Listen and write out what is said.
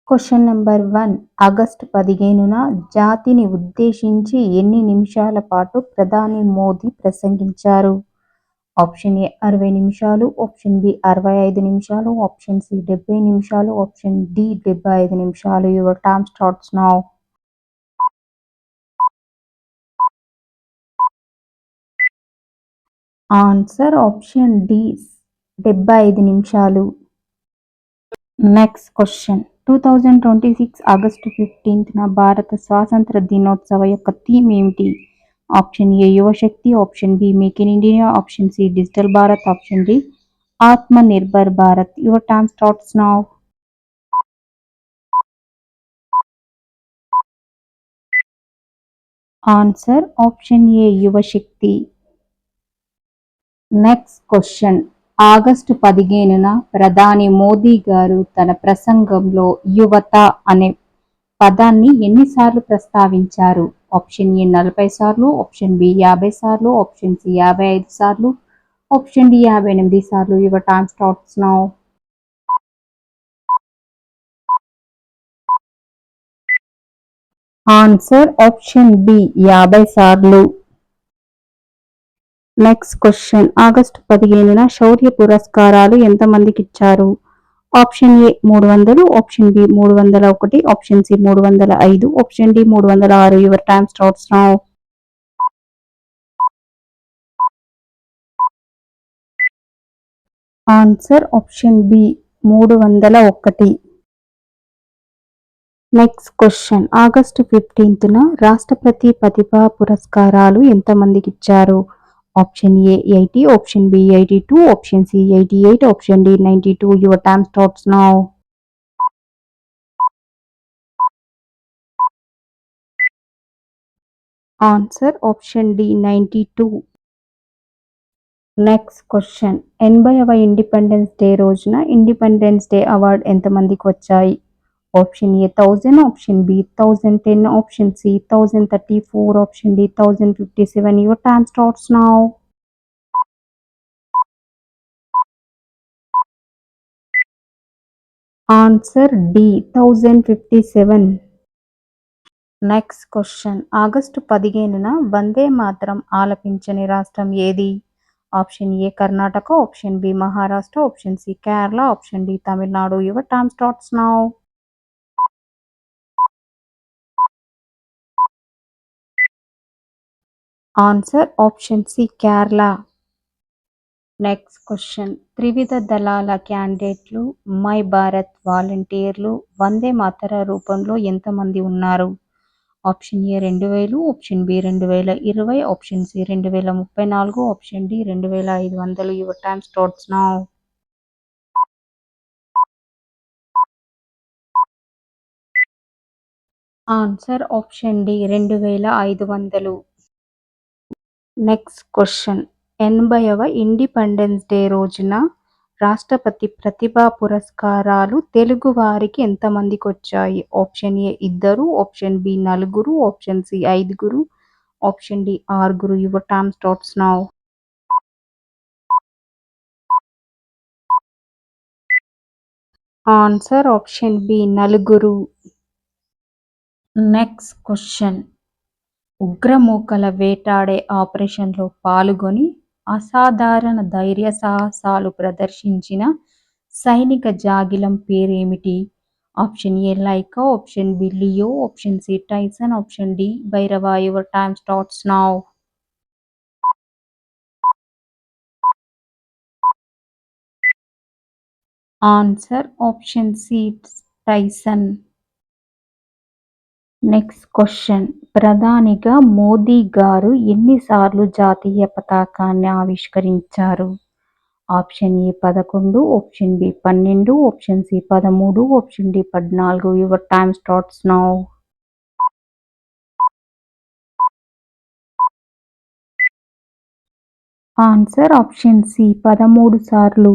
Question number 1. August 15న జాతిని ఉద్దేశించి ఎన్ని నిమిషాల పాటు ప్రధాని మోదీ ప్రసంగించారు? ఆప్షన్ ఏ 60 నిమిషాలు, ఆప్షన్ బి 65 నిమిషాలు, ఆప్షన్ సి 70 నిమిషాలు, ఆప్షన్ డి 75 నిమిషాలు. Your time starts now. Answer option D 75 నిమిషాలు. Next question. 2026 ఆగస్టు 15న భారత స్వాతంత్ర దినోత్సవ యొక్క థీమ్ ఏమిటి? Option A Yuvashakti, option B make in India, option C digital Bharat, option D Atmanirbhar Bharat. Your time starts now. Answer option A Yuvashakti. Next question. August 15న ప్రధాని మోదీ గారు తన ప్రసంగంలో యువత అనే పదాన్ని ఎన్నిసార్లు ప్రస్తావించారు? ఆప్షన్ ఏ 40 సార్లు, ఆప్షన్ బి 50 సార్లు, ఆప్షన్ సి 55 సార్లు, ఆప్షన్ డి 58 సార్లు. Your time starts now. Answer option B 50 సార్లు. Next question. ఆగస్టు 15న శౌర్య పురస్కారాలు ఎంతమందికి ఇచ్చారు? Option A 300, option B 301, option C 305, option D 306. Your time starts now. Answer option B 301. Next question. August 15న రాష్ట్రపతి ప్రతిభా పురస్కారాలు ఎంతమందికి ఇచ్చారు? Option A 80, option B 82, option C 88, option D 92. Your time starts now. Answer option D 92. Next question. 80వ Independence Day రోజున Independence Day award ఎంతమందికి వచ్చాయి? Option A 1000, option B 1010, option C 1034, option D 1057. Your time starts now. Answer D 1057. Next question. August 15న వందే మాతరం ఆలపించని రాష్ట్రం ఏది? Option A Karnataka, option B Maharashtra, option C Kerala, option D Tamil Nadu. Your time starts now. Answer option C Kerala. Next question. త్రివిధ దళాల క్యాండిడేట్లు, my Bharat వాలంటీర్లు వందే మాతర రూపంలో ఎంతమంది ఉన్నారు? Option A 2000, option B 2020, option C 2034, option D 2500. Your time starts now. Answer option D 2500. Next question. 80వ Independence Day రోజున రాష్ట్రపతి ప్రతిభా పురస్కారాలు తెలుగు వారికి ఎంతమందికి వచ్చాయి? Option A 2, option B 4, option C 5, option D 6. Your time starts now. Answer option B 4. Next question. ఉగ్రమూకల వేటాడే ఆపరేషన్లో పాల్గొని అసాధారణ ధైర్య సాహసాలు ప్రదర్శించిన సైనిక జాగిలం పేరేమిటి? Option A Laika, option B Leo, option C Tyson, option D Bhairava. Your time starts now. Answer option C Tyson. Next question. ప్రధానిగా మోదీ గారు ఎన్నిసార్లు జాతీయ పతాకాన్ని ఆవిష్కరించారు? Option A 11, option B 12, option C 13, option D 14. Your time starts now. Answer option C 13 సార్లు.